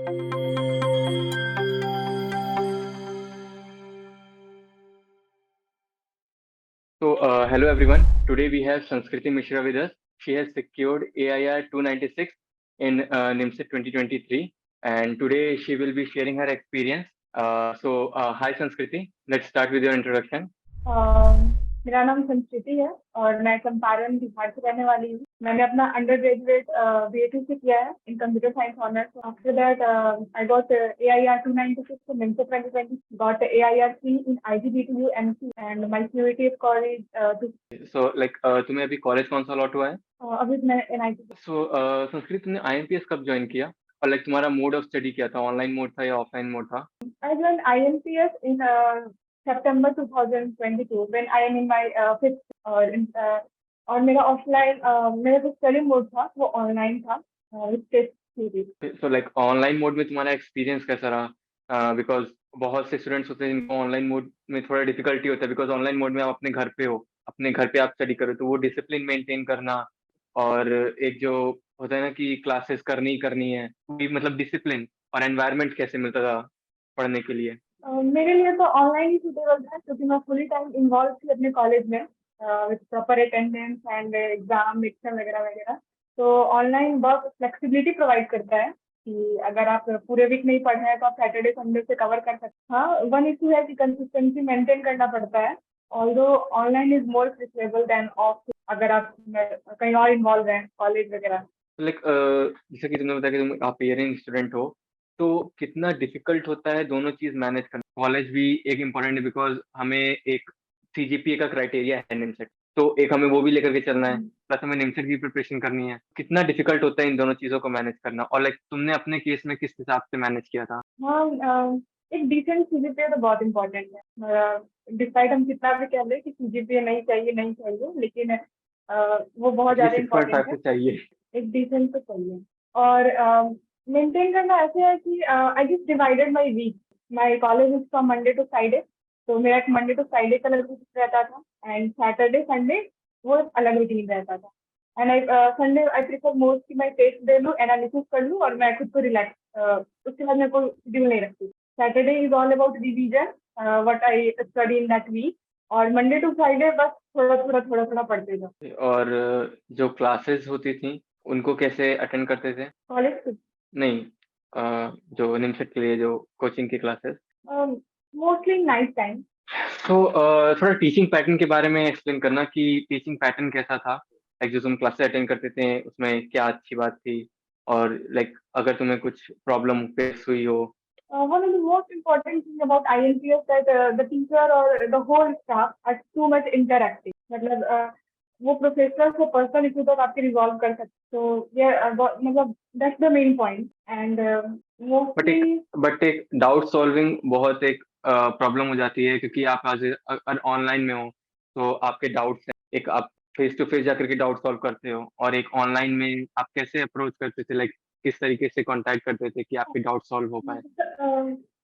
Hello everyone. Today we have Sanskriti Mishra with us. She has secured AIR 296 in NIMSIT 2023, and today she will be sharing her experience. Hi Sanskriti. Let's start with your introduction. मेरा नाम संस्कृति है और मैं चंपारण बिहार से रहने वाली हूँ। मैंने अपना अंडर ग्रेजुएट बीएटी से किया है इन computer science honours. After that I got AIR 296 from NIMSIT 2020, got AIR 3 in IGBTU MC, and my CUET score is तुम्हें अभी कॉलेज कौन सा अलॉट हुआ है? अभी मैं NIT। संस्कृत तुमने IMPS कब ज्वाइन किया और तुम्हारा मोड ऑफ स्टडी क्या था? ऑनलाइन मोड था या ऑफलाइन मोड था? I joined IMPS in September 2022 when I am in my fifth और मेरा ऑफलाइन मेरा जो स्टडी मोड था वो ऑनलाइन था with test series. Online mode में तुम्हारा एक्सपीरियंस कैसा रहा? बिकॉज बहुत से स्टूडेंट्स होते हैं जिनको ऑनलाइन मोड में थोड़ा डिफिकल्टी होता है, बिकॉज ऑनलाइन मोड में आप अपने घर पे हो, अपने घर पे आप स्टडी करो, तो वो डिसिप्लिन मेंटेन करना और एक जो होता है ना कि क्लासेस करनी ही करनी है, मतलब डिसिप्लिन और एनवायरनमेंट कैसे मिलता था पढ़ने के लिए? मेरे लिए तो ऑनलाइन ही सूटेबल था क्योंकि मैं फुली टाइम इन्वॉल्व थी अपने कॉलेज में with proper attendance and exam mixer वगैरह वगैरह। तो ऑनलाइन बहुत फ्लेक्सिबिलिटी प्रोवाइड करता है कि अगर आप पूरे वीक नहीं पढ़ रहे हैं तो आप सैटरडे संडे से कवर कर सकते हैं। हाँ, वन इशू है कि कंसिस्टेंसी मेंटेन करना पड़ता है, although online is more preferable than off अगर आप कहीं और इन्वॉल्व हैं कॉलेज वगैरह। जैसे कि तुमने बताया कि तुम आप पेयरिंग स्टूडेंट हो, तो कितना डिफिकल्ट होता है दोनों चीज मैनेज करना? कॉलेज भी एक इम्पोर्टेंट है बिकॉज हमें एक CGPA का क्राइटेरिया है निमसेट, तो एक हमें वो भी लेकर के चलना है, प्लस हमें निमसेट की प्रिपरेशन करनी है। कितना डिफिकल्ट होता है इन दोनों चीजों को मैनेज करना, और तुमने अपने केस में किस हिसाब से मैनेज किया था? हाँ, एक डिसेंट सीजीपीए तो बहुत इम्पोर्टेंट है। डिस्पाइट हम कितना भी कह लें कि सीजीपीए नहीं चाहिए, लेकिन वो बहुत ज्यादा इम्पोर्टेंट है। तो चाहिए, एक डिसेंट तो चाहिए। और मेंटेन करना ऐसे है कि I just divided my week. My college is from Monday to Friday, तो मेरा एक मंडे टू फ्राइडे का अलग रूटीन रहता था एंड सैटरडे संडे वो अलग रूटीन रहता था। And I Sunday I prefer most कि मैं टेस्ट दे लूँ, एनालिसिस कर लूँ और मैं खुद को रिलैक्स, उसके बाद मेरे को शेड्यूल नहीं रखती। Saturday is all about revision what I study in that week, और मंडे टू फ्राइडे बस थोड़ा पढ़ते जाओ। और जो क्लासेस होती थी उनको कैसे अटेंड करते थे? कॉलेज नहीं, जो निमसेट के लिए जो कोचिंग की क्लासेस। Mostly night time. तो थोड़ा टीचिंग पैटर्न के बारे में एक्सप्लेन करना कि टीचिंग पैटर्न कैसा था, जो तुम क्लासेस अटेंड करते थे उसमें क्या अच्छी बात थी, और अगर तुम्हें कुछ प्रॉब्लम फेस हुई हो। One of the most important thing about INPS that the teacher or the whole staff are too much interactive. मतलब वो प्रोफेसर को पर्सनल इशू तक आपके रिजॉल्व कर सकते, तो ये मतलब that's the main point. And but एक डाउट सॉल्विंग बहुत एक प्रॉब्लम हो जाती है, क्योंकि आप अगर ऑनलाइन में हो तो आपके डाउट्स एक आप फेस टू फेस जाकर के डाउट सॉल्व करते हो, और एक ऑनलाइन में आप कैसे अप्रोच करते थे, किस तरीके से कांटेक्ट करते थे कि आपके डाउट सॉल्व हो पाए?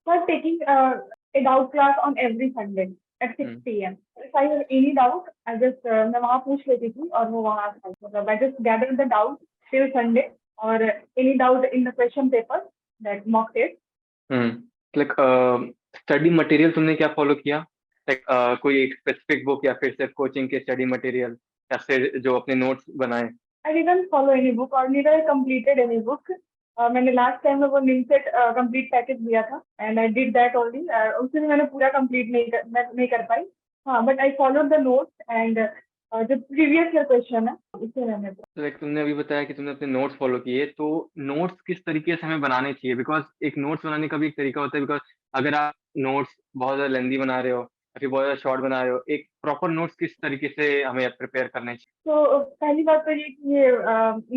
for taking a doubt class on every Sunday at 6 p.m. If I have any doubt, I just मैं वहाँ पूछ लेती थी और वो वहाँ मतलब I just gathered the doubt till Sunday, or any doubt in the question paper that mock test. Study material तुमने क्या फॉलो किया? कोई एक स्पेसिफिक बुक या फिर सिर्फ कोचिंग के स्टडी मटेरियल, या फिर जो अपने नोट्स बनाए? I didn't follow any book or neither I completed any book. मैंने लास्ट टाइम में वो निमसेट कंप्लीट पैकेज दिया था and I did that only. उससे भी मैंने पूरा कंप्लीट नहीं कर पाई। हाँ, but I follow the notes and जो प्रीवियस ईयर क्वेश्चन है उससे मैंने तुमने अभी बताया कि तुमने अपने नोट्स फॉलो किए, तो नोट्स किस तरीके से हमें बनाने चाहिए? बिकॉज एक नोट्स बनाने का भी एक तरीका होता है, बिकॉज अगर आप नोट्स बहुत ज्यादा लेंदी बना रहे हो या फिर बहुत ज्यादा शॉर्ट बना रहे हो, एक प्रॉपर नोट्स किस तरीके से हमें प्रिपेयर करने चाहिए? तो पहली बात तो ये कि ये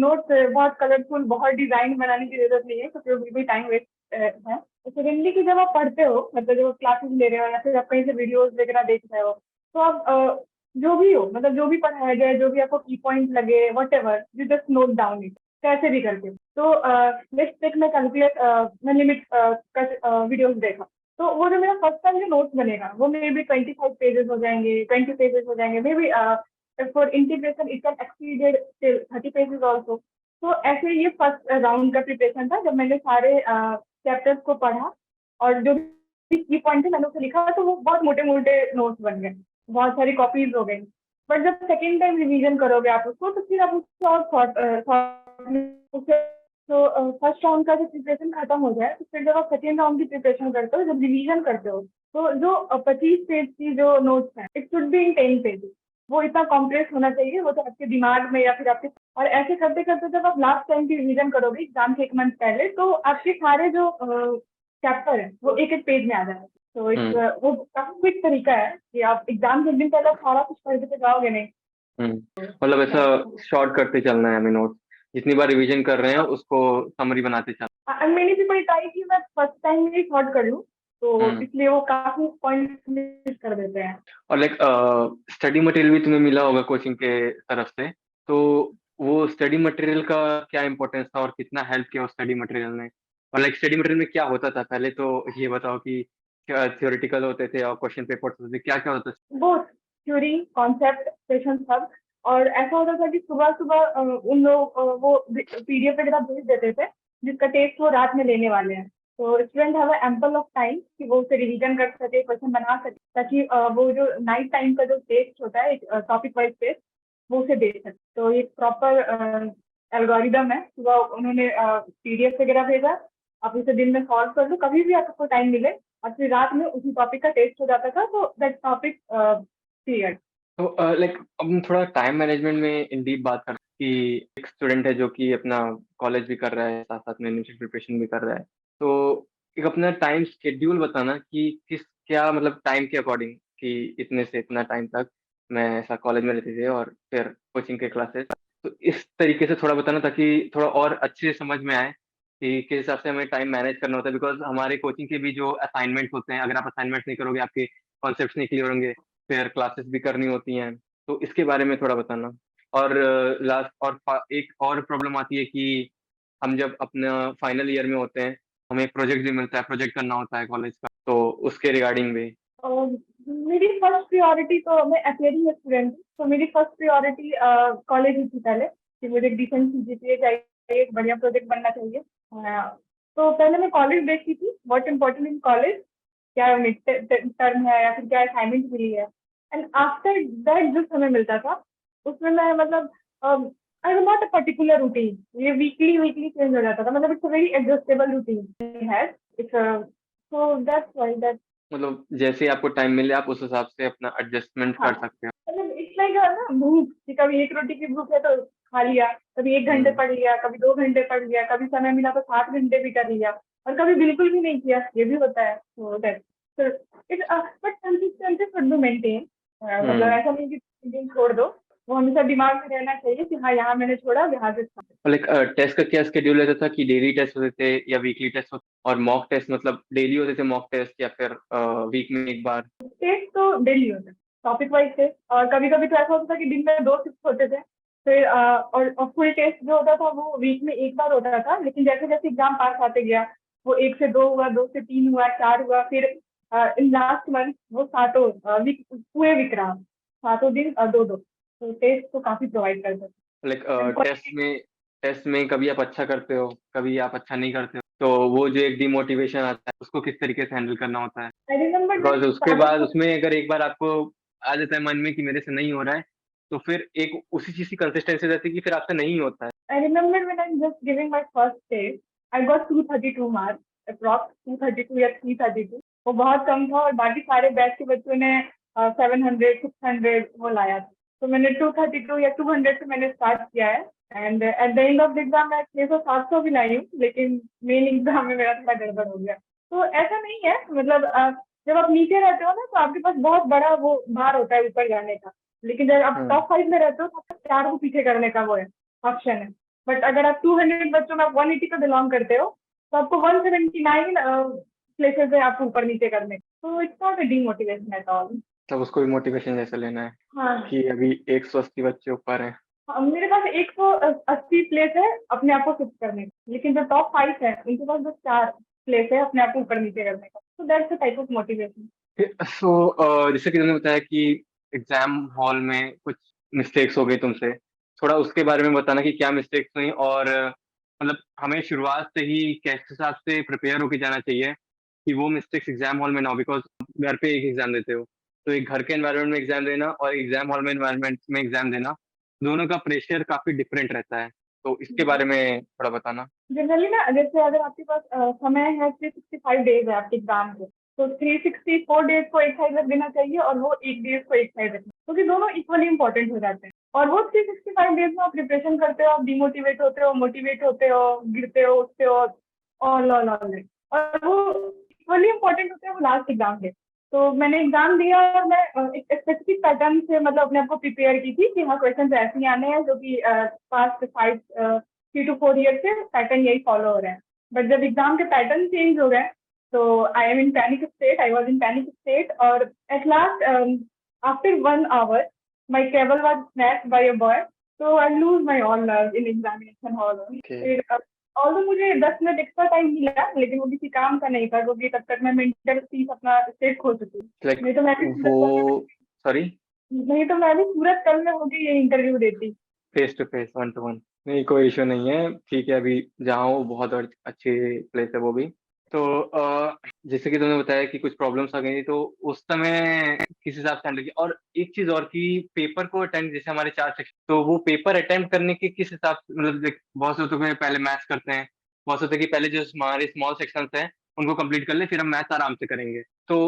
नोट्स बहुत कलरफुल, बहुत डिजाइन बनाने की जरूरत नहीं है क्योंकि वो बिल्कुल टाइम वेस्ट है। सेकेंडली कि जब आप पढ़ते हो, मतलब जब क्लासेस ले रहे हो या फिर आप कहीं से वीडियोस वगैरह देख रहे हो, तो आप जो भी हो, मतलब जो भी पढ़ाया जाए, जो भी आपको की पॉइंट लगे, what ever you just note down it कैसे भी करके। तो नेक्स्ट टेक में कैलकुलेट मैं लिमिट का वीडियोस देखा, तो वो जो मेरा फर्स्ट टाइम जो नोट्स बनेगा वो मे बी 25 पेजेस हो जाएंगे, 20 पेजेस हो जाएंगे, may be for integration it can exceeded till 30 pages also. तो ऐसे ये फर्स्ट राउंड का प्रिपरेशन था जब मैंने सारे चैप्टर्स को पढ़ा और जो भी की पॉइंट थे मैंने उसे लिखा, तो वो बहुत मोटे मोटे नोट्स बन गए, बहुत सारी कॉपीज हो गई। बट जब सेकेंड टाइम रिवीजन करोगे आप उसको, तो फिर आप उसको और उसे तो फर्स्ट राउंड का जो प्रिपरेशन खत्म हो जाए, तो फिर जब आप सेकेंड राउंड की प्रिपरेशन करते हो, जब रिवीजन करते हो, तो जो 25 पेज की जो नोट्स है, it should be in 10 pages. वो इतना कॉम्प्रेस होना चाहिए, वो तो आपके दिमाग में या फिर आपके, और ऐसे करते करते जब आप लास्ट टाइम की रिवीजन करोगे एग्जाम के 1 मंथ पहले, तो आपके सारे जो चैप्टर है वो एक एक पेज में आ जाएगा। तो वो काफी क्विक तरीका है कि आप एग्जाम के एक दिन पहले सारा कुछ पढ़ के तो जाओगे नहीं। मतलब ऐसा शॉर्ट करते चलना है हमें नोट्स, जितनी बार रिवीजन कर रहे हैं उसको समरी बनाते चलना। मैंने भी बड़ी ट्राई की मैं फर्स्ट टाइम में ही शॉर्ट कर लूँ, तो इसलिए वो काफी पॉइंट मिस कर देते हैं। और लाइक स्टडी मटेरियल भी तुम्हें मिला होगा कोचिंग के तरफ से, तो वो स्टडी मटेरियल का क्या इंपॉर्टेंस था और कितना हेल्प किया उस स्टडी मटेरियल ने? और लाइक स्टडी मटेरियल में क्या होता था पहले, तो ये बताओ कि क्या थियोरेटिकल होते थे और क्वेश्चन पेपर्स होते थे, क्या क्या होता था? वो थ्योरी, कॉन्सेप्ट, सेशन सब। और ऐसा होता था कि सुबह सुबह उन लोग वो पीडीएफ वगैरह भेज देते थे जिसका टेस्ट वो रात में लेने वाले हैं। तो student have ample of time कि वो उसे रिवीजन कर सके, क्वेश्चन बना सके, ताकि वो जो नाइट टाइम का जो टेस्ट होता है, एक टॉपिक वाइज टेस्ट, वो उसे दे सके। तो ये प्रॉपर एल्गोरिदम है। सुबह उन्होंने पीडीएफ वगैरह भेजा, आप उसे दिन में सॉल्व कर लो कभी भी आपको टाइम मिले, और फिर रात में उसी टॉपिक का टेस्ट हो जाता था, तो दैट टॉपिक क्लियर। तो लाइक अब हम थोड़ा टाइम मैनेजमेंट में इन डीप बात करते हैं कि एक स्टूडेंट है जो कि अपना कॉलेज भी कर रहा है, साथ साथ में यूनिवर्सिटी प्रिपरेशन भी कर रहा है, तो एक अपना टाइम शेड्यूल बताना कि किस क्या मतलब टाइम के अकॉर्डिंग कि इतने से इतना टाइम तक मैं ऐसा कॉलेज में रहते थे और फिर कोचिंग के क्लासेस, तो इस तरीके से थोड़ा बताना ताकि थोड़ा और अच्छे से समझ में आए कि किस हिसाब से हमें टाइम मैनेज करना होता है। बिकॉज हमारे कोचिंग के भी जो असाइनमेंट्स होते हैं, अगर आप असाइनमेंट्स नहीं करोगे आपके कॉन्सेप्ट्स नहीं क्लियर होंगे, फिर क्लासेस भी करनी होती हैं, तो इसके बारे में थोड़ा बताना। और लास्ट और एक और प्रॉब्लम आती है कि हम जब अपना फाइनल ईयर में होते हैं, हमें एक प्रोजेक्ट भी मिलता है, प्रोजेक्ट करना होता है कॉलेज का, तो उसके रिगार्डिंग भी। और मेरी फर्स्ट प्रायोरिटी, तो मैं अपियरिंग स्टूडेंट हूँ, तो मेरी फर्स्ट प्रायोरिटी कॉलेज ही थी पहले, कि मुझे डिसेंट सीजीपीए चाहिए, एक बढ़िया प्रोजेक्ट बनना चाहिए। तो पहले मैं कॉलेज देखती थी, व्हाट इम्पोर्टेंट इन कॉलेज, क्या मिड टर्म है या फिर क्या असाइनमेंट मिली है। एंड आफ्टर दैट जो समय मिलता था, उसमें मैं मतलब I am not a particular routine, ये वीकली वीकली चेंज हो जाता था, मतलब it's a very adjustable routine है। It's so that's why that, मतलब जैसे आपको टाइम मिले आप उस हिसाब से अपना एडजस्टमेंट हाँ, कर सकते हो। मतलब इट्स लाइक ना भूख, कि कभी एक रोटी की भूख है तो खा लिया, कभी 1 घंटे पढ़ लिया, कभी 2 घंटे पढ़ लिया, कभी समय मिला तो 7 घंटे भी कर लिया, और कभी बिल्कुल भी नहीं किया, ये भी होता है। तो that it, but consistency should be maintain. मतलब ऐसा नहीं कि दिन छोड़ दो, वो हमेशा दिमाग में रहना चाहिए कि हाँ यहाँ मैंने छोड़ा, यहाँ से start। लाइक टेस्ट का क्या स्केड्यूल रहता था कि डेली टेस्ट होते थे या वीकली टेस्ट होते, और मॉक टेस्ट मतलब डेली होते थे मॉक टेस्ट या फिर वीक में एक बार? टेस्ट तो डेली होता है, टॉपिक वाइज टेस्ट, और कभी कभी तो ऐसा होता था कि दिन में 2 शिफ्ट होते थे। फिर और फुल टेस्ट जो होता था वो वीक में एक बार होता था, लेकिन जैसे जैसे एग्जाम पास आते गया, वो 1 से 2 हुआ, 2 से 3 हुआ, 4 हुआ, फिर इन लास्ट मंथ वो सातों वीक पूरे वीक रहा, सातों दिन 2-2। तो टेस्ट तो काफी प्रोवाइड करते थे। लाइक And टेस्ट में कभी आप अच्छा करते हो, कभी आप अच्छा नहीं करते हो, तो वो जो एक डिमोटिवेशन आता है उसको किस तरीके से हैंडल करना होता है? I remember when बिकॉज उसके बाद starting, उसमें अगर एक बार आपको आ जाता है मन में कि मेरे से नहीं हो रहा है, तो फिर एक उसी चीज की कंसिस्टेंसी रहती है कि फिर आपसे नहीं होता है। I remember when I'm just giving my first test, I got 232 marks, approx 232 या 332। वो बहुत कम था, और बाकी सारे बैच के बच्चों ने 700, 600 वो लाया था। तो मैंने 232 या 200 से मैंने स्टार्ट किया है, and at the end of the exam मैं 600-700 भी लाई हूँ, लेकिन मेन एग्जाम में मेरा थोड़ा गड़बड़ हो गया। तो ऐसा नहीं है, मतलब जब आप नीचे रहते हो ना, तो आपके पास बहुत बड़ा वो भार होता है ऊपर जाने का, लेकिन जब आप टॉप 5 में रहते हो तो आपको 4 को पीछे करने का वो है, ऑप्शन है। बट अगर आप 200 बच्चों में 180 पे बिलोंग करते हो, तो आपको 179 प्लेसेस है आपको ऊपर नीचे करने, तो it's not a demotivation at all. तब उसको भी मोटिवेशन जैसे लेना है हाँ, कि अभी 180 बच्चे ऊपर हैं। मेरे पास 180 प्लेस है अपने आप को शिफ्ट करने का, लेकिन जो टॉप 5 है उनके पास बस 4 प्लेस है अपने आप को ऊपर नीचे करने का। तो that's the type of motivation. So जैसे कि तुमने बताया कि एग्जाम हॉल में कुछ मिस्टेक्स हो गई तुमसे, थोड़ा उसके बारे में बताना कि क्या मिस्टेक्स हुई और मतलब हमें शुरुआत से ही कैसे हिसाब से प्रिपेयर होके जाना चाहिए कि वो मिस्टेक्स एग्जाम हॉल में ना हो, बिकॉज घर पे एक एग्जाम देते हो, तो एक घर के एनवायरनमेंट में एग्जाम देना और एग्जाम हॉल में एनवायरनमेंट में एग्जाम देना, दोनों का प्रेशर काफी डिफरेंट रहता है। तो इसके बारे में थोड़ा बताना। जनरली ना, जैसे अगर आपके पास समय है 365 डेज है आपके एग्जाम के, तो 364 डेज को एक साइड रख देना चाहिए और वो 1 डेज को एक साइड रखना, क्योंकि दोनों इक्वली इंपॉर्टेंट हो जाते हैं। और वो 365 डेज में आप प्रिपरेशन करते हो, आप डिमोटिवेट होते हो, मोटिवेट होते हो, गिरते हो, उठते हो, ऑल और वो इक्वली इंपॉर्टेंट होते हैं वो लास्ट एग्जाम के। तो मैंने एग्जाम दिया और मैं एक स्पेसिफिक पैटर्न से मतलब अपने आप को प्रिपेयर की थी कि हाँ क्वेश्चन ऐसे ही आने हैं जो कि पास्ट 3 to 4 ईयर से पैटर्न यही फॉलो हो रहे हैं। बट जब एग्जाम के पैटर्न चेंज हो गए, तो I am in panic state, I was in panic state, और at last after 1 hour my cable was snatched by a boy, so I lose my all nerve in examination hall. Okay. फिर although मुझे 10 minute extra time मिला, लेकिन वो किसी काम का नहीं था, क्योंकि तब तक मैं मेंटल पीस अपना स्टेट खो चुकी हूँ। लाइक नहीं तो मैं भी वो, सूरत सॉरी, नहीं तो मैं भी सूरत कल में होगी ये इंटरव्यू देती। Face to face, one to one, नहीं कोई इशू नहीं है, ठीक है। अभी जहाँ हो बहुत और अच्छी प्लेस है वो भी। तो जैसे कि तुमने बताया कि कुछ प्रॉब्लम्स आ गई, तो उस समय किस हिसाब से हैंडल किया? और एक चीज और कि पेपर को अटेंड, जैसे हमारे 4 सेक्शन, तो वो पेपर अटेम्प्ट करने के किस हिसाब से, मतलब बहुत से होते हैं पहले मैथ्स करते हैं, बहुत से होते हैं कि पहले जो हमारे स्मॉल सेक्शंस हैं उनको कंप्लीट कर ले, फिर हम मैथ्स आराम से करेंगे। तो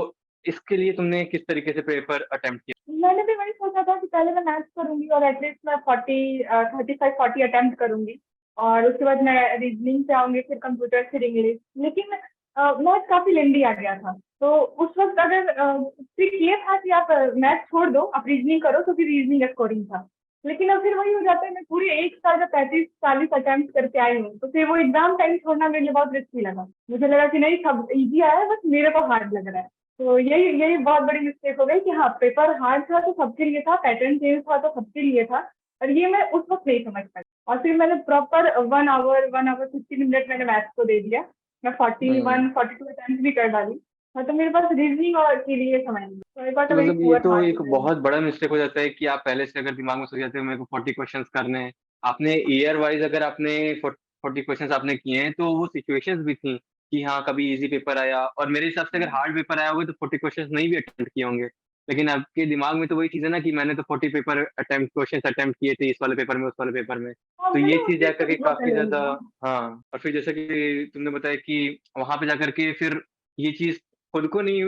इसके लिए तुमने किस तरीके से पेपर अटेम्प्ट किया? मैंने भी वही सोचा था कि पहले मैं मैथ्स करूंगी और एटलीस्ट मैं 35-40 अटेम्प्ट करूंगी, और उसके बाद मैं रीजनिंग से आऊंगी, फिर कंप्यूटर, फिर इंग्लिश। लेकिन मैथ्स काफी लेंदी आ गया था, तो उस वक्त अगर ट्रिक ये था कि आप मैथ्स छोड़ दो, आप रीजनिंग करो, क्योंकि रीजनिंग स्कोरिंग था। लेकिन अब फिर वही हो जाता है, मैं पूरे एक साल जब 35-40 अटेम्प्ट करके आई हूँ, तो फिर वो एग्जाम टाइम छोड़ना मेरे लिए बहुत रिस्की लगा। मुझे लगा कि नहीं, सब इजी आया है, बस मेरे को हार्ड लग रहा है। तो यही यही बहुत बड़ी मिस्टेक हो गई कि हाँ, पेपर हार्ड था तो सबके लिए था, पैटर्न चेंज था तो सबके लिए था, और ये मैं उस वक्त नहीं समझ पाई। और फिर मैंने प्रॉपर 1 आवर 15 मिनट मैंने मैथ्स को दे दिया। मैं 41-42 अटेम्प्ट भी कर डाली। हाँ, तो मेरे पास रीजनिंग और के लिए समय नहीं, तो आई गॉट तो अ वेरी मतलब ये पुअर तो मार्क्स। एक बहुत बड़ा मिस्टेक हो जाता है कि आप पहले से अगर दिमाग में सोच जाते हो मेरे को 40 क्वेश्चंस करने हैं। आपने ईयर वाइज अगर आपने 40 क्वेश्चंस आपने किए हैं, तो वो सिचुएशंस भी थी कि हाँ कभी इजी पेपर आया, और मेरे हिसाब से अगर हार्ड पेपर आया होगा तो 40 क्वेश्चंस नहीं भी अटेम्प्ट किए होंगे। लेकिन आपके दिमाग में तो वही चीज है ना कि मैंने तो 40 पेपर अटेम्प्ट क्वेश्चंस अटेम्प्ट किए थे, इस वाले पेपर में उस वाले पेपर में। हाँ, तो मैंने ये चीज उससे जाकर कुछ के बहुत काफी पहले ज्यादा, लिया। हाँ। और फिर जैसे कि तुमने बताया कि वहां पे जाकर के फिर ये चीज खुद को नहीं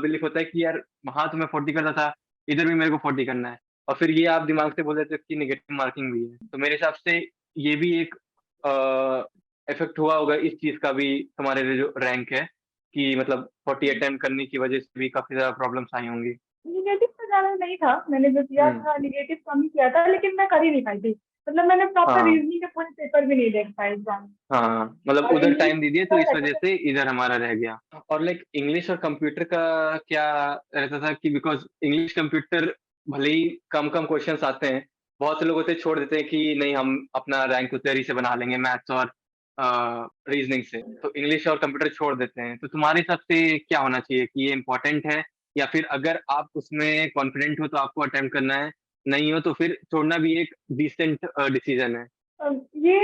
बिलीव होता है कि यार वहां तो मैं 40 करता था, इधर भी मेरे को 40 करना है। और फिर ये आप दिमाग से बोल देते हो कि नेगेटिव मार्किंग भी है। तो मेरे हिसाब से ये भी एक इफेक्ट हुआ होगा इस चीज का भी, तुम्हारे जो रैंक है, कि मतलब 40 अटेम्प्ट करने की वजह से भी काफी ज्यादा प्रॉब्लम्स आई होंगी। निगेटिव तो ज्यादा नहीं था, मैंने जो किया हम्म। था निगेटिव कम ही किया था, लेकिन मैं कर ही नहीं पाई थी। मतलब मैंने प्रॉपर हाँ रीजनिंग के पूरे पेपर भी नहीं देख पाई एग्जाम। हाँ, मतलब और उधर इंग्लिश टाइम दे दिए तो इस वजह से इधर हमारा रह गया। और लाइक इंग्लिश और कंप्यूटर का क्या रहता था कि बिकॉज इंग्लिश कंप्यूटर भले ही कम कम क्वेश्चंस आते हैं, बहुत से लोग होते हैं छोड़ देते हैं कि नहीं हम अपना रैंक उधर ही से बना लेंगे, मैथ्स और रीजनिंग से, तो इंग्लिश और कंप्यूटर छोड़ देते हैं। तो तुम्हारे हिसाब से क्या होना चाहिए कि ये इंपॉर्टेंट है, या फिर अगर आप उसमें कॉन्फिडेंट हो तो आपको अटेम्प्ट करना है, नहीं हो तो फिर छोड़ना भी एक डिसेंट डिसीजन है? ये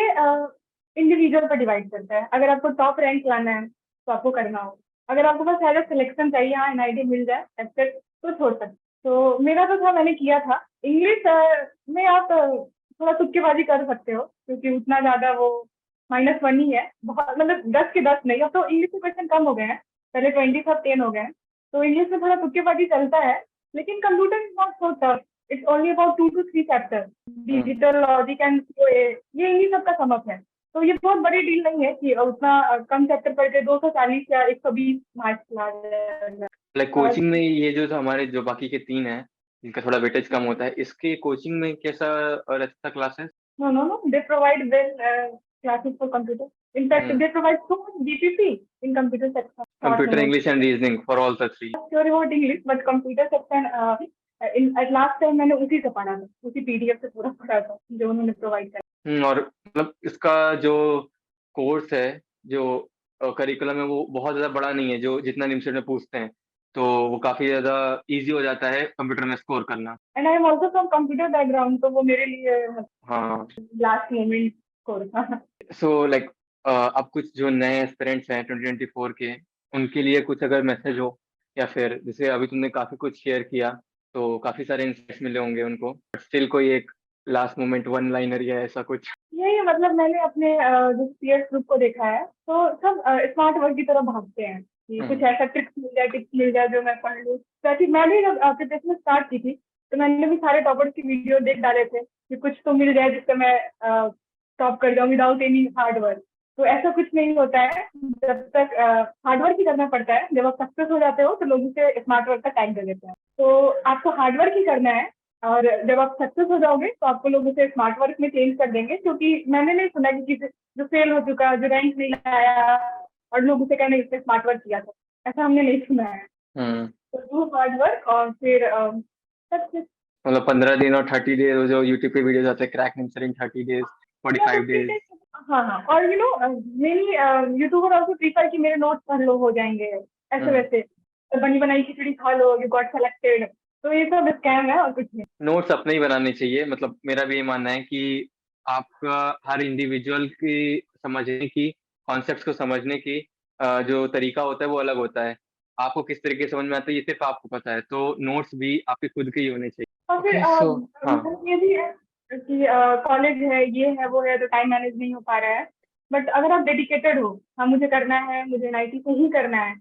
इंडिविजुअल पर डिवाइड करता है। अगर आपको टॉप रैंक लाना है तो आपको करना हो, अगर आपको बस एज सिलेक्शन चाहिए, हाँ एनआईटी मिल जाए ऐसे, तो छोड़ सकते। तो मेरा तो था, मैंने किया था। इंग्लिश में आप थोड़ा तुक्केबाजी कर सकते हो, क्योंकि उतना ज्यादा वो -1 ही है, बहुत मतलब 10 के 10 नहीं। अब तो इंग्लिश के क्वेश्चन कम हो गए हैं, पहले 20 सब 10 हो गए हैं, तो इंग्लिश में थोड़ा तुक्केबाजी चलता है। लेकिन computer is not so tough, it's only about 2 to 3 chapter, hmm. Digital logic and COA, ये इन्हीं सब का समझ है। तो ये बहुत बड़ी डील नहीं है कि उतना कम चैप्टर पढ़ के 240 या 120 मार्क्स ला जाएगा। लाइक कोचिंग में ये जो हमारे जो बाकी के 3 हैं जिनका थोड़ा वेटेज कम होता है, इसके कोचिंग में कैसा रहता है classes? No, no, no. They provide well classes for computer. In fact, hmm. they provide so much BPP in computer section. Short computer, notes. English and reasoning for all the 3? Sure about English, but computer section in at last time मैंने उसी से पढ़ा था, उसी PDF से पूरा पढ़ा था जो उन्होंने प्रोवाइड करा। और मतलब इसका जो कोर्स है, जो करिकुलम है, वो बहुत ज्यादा बड़ा नहीं है जो जितना निमसेट में पूछते हैं, तो वो काफी ज्यादा इजी हो जाता है कंप्यूटर में स्कोर करना। And I am also from computer background, तो वो मेरे लिए हाँ। Last moment course. So like अब कुछ जो नए एस्पिरेंट्स हैं 2024 के, उनके लिए कुछ अगर मैसेज हो, या फिर जैसे अभी तुमने काफी कुछ शेयर किया तो काफी सारे इंसाइट्स मिले होंगे उनको, बट स्टिल कोई एक लास्ट मोमेंट वन लाइनर या ऐसा कुछ। यही मतलब मैंने अपने जो पीयर्स ग्रुप को देखा है, तो सब स्मार्ट वर्क की तरफ भागते हैं कि कुछ ऐसा ट्रिक्स मिल जाए, टिप्स मिल जाए जो मैं पढ़ लूँ। तो ऐसे मैं भी जब प्रिपरेशन स्टार्ट की थी, तो मैंने भी सारे टॉपर्स की वीडियो देख डाले थे कि कुछ तो मिल जाए जिससे मैं टॉप कर जाऊँ विदाउट एनी हार्ड वर्क। तो ऐसा कुछ नहीं होता है, जब तक हार्ड वर्क ही करना पड़ता है। जब आप सक्सेस हो जाते हो तो लोग उसे स्मार्ट वर्क का टैग दे देते हैं। तो आपको हार्ड वर्क ही करना है, और जब आप सक्सेस हो जाओगे तो आपको लोग उसे स्मार्ट वर्क में चेंज कर देंगे। क्योंकि मैंने नहीं सुना कि किसी जो फेल हो चुका, जो रैंक नहीं लाया, और लोग उसे कहने इसने स्मार्ट वर्क किया था, ऐसा हमने नहीं सुना है। हम्म। तो डू हार्ड वर्क और फिर सक्सेस। मतलब 15 दिन और 30 डेज जो यूट्यूब पे वीडियोस आते हैं, crack answer in 30 days, 45 days. हाँ हाँ, और मेरी यूट्यूबर ऑल्सो प्रीफर कि मेरे नोट्स पढ़ लो, हो जाएंगे ऐसे हम्म। वैसे, तो बनी बनाई खिचड़ी खा लो, यू गॉट सेलेक्टेड। तो ये सब स्कैम है और कुछ नहीं। नोट्स अपने ही बनाने चाहिए, मतलब मेरा भी ये मानना है कि आपका हर इंडिविजुअल की समझने की, कॉन्सेप्ट्स को समझने की जो तरीका होता है वो अलग होता है। आपको किस तरीके से समझ में आता है ये सिर्फ आपको पता है, तो नोट्स भी आपके खुद के ही होने चाहिए। और फिर ओके सो हाँ। ये भी है कि कॉलेज है, ये है वो है, तो टाइम मैनेज नहीं हो पा रहा है। बट अगर आप डेडिकेटेड हो, हाँ मुझे करना है, मुझे एनआईटी से ही करना है,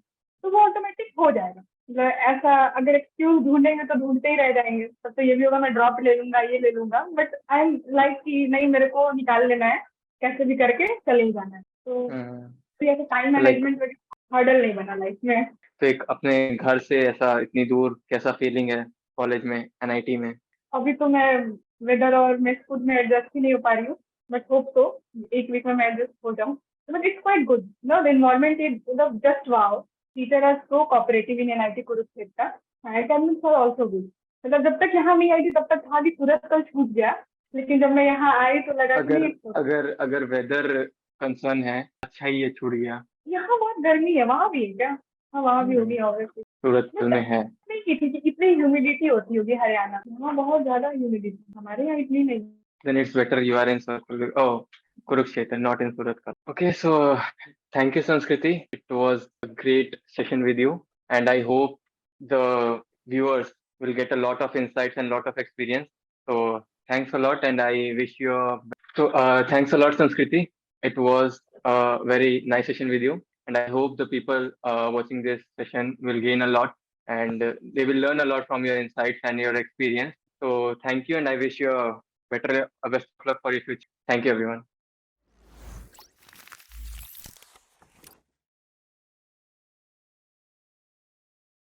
तो वो ऑटोमेटिक हो जाएगा। मतलब ऐसा अगर एक्सक्यूज ढूंढेंगे तो ढूंढते ही रह जाएंगे, तब तो ये भी होगा मैं ड्रॉप ले लूंगा, ये ले लूंगा। बट आई एम लाइक कि नहीं, मेरे को निकाल लेना है, कैसे भी करके चले ही जाना है। तो ऐसे टाइम लाइक मैनेजमेंट हर्डल नहीं बना लाइफ में। तो एक अपने घर से ऐसा इतनी दूर कैसा फीलिंग है कॉलेज में, एनआईटी में? अभी तो मैं वेदर और मैं फूड में एडजस्ट ही नहीं हो पा रही हूँ, बट होप तो एक वीक में मैं एडजस्ट हो जाऊँ। But it's quite good, no the environment is मतलब just wow. Teacher are so cooperative in NIT Kurukshetra, attendance are also good. मतलब जब तक यहाँ नहीं आई थी तब तक था कि सूरत कल छूट गया, लेकिन जब मैं यहाँ आई तो लगा कि अगर नहीं, अगर अगर वेदर कंसर्न है, अच्छा ही ये छूट गया। यहाँ बहुत गर्मी है। वहाँ भी है क्या? हाँ वहाँ भी होगी ऑब्वियसली। सूरत में है। नहीं की थी कि कितनी ह्यूमिडिटी होती होगी हरियाणा में, वहाँ बहुत ज्यादा ह्यूमिडिटी, हमारे यहाँ इतनी नहीं। Then it's better you are in Kurukshetra, not in Surat. Okay, so thank you, Sanskriti. It was a great session with you, and I hope the viewers will get a lot of insights and lot of experience. So thanks a lot, and I wish you thanks a lot, Sanskriti. It was a very nice session with you, and I hope the people watching this session will gain a lot, and they will learn a lot from your insights and your experience. So thank you, and I wish you a best of luck for your future. Thank you, everyone.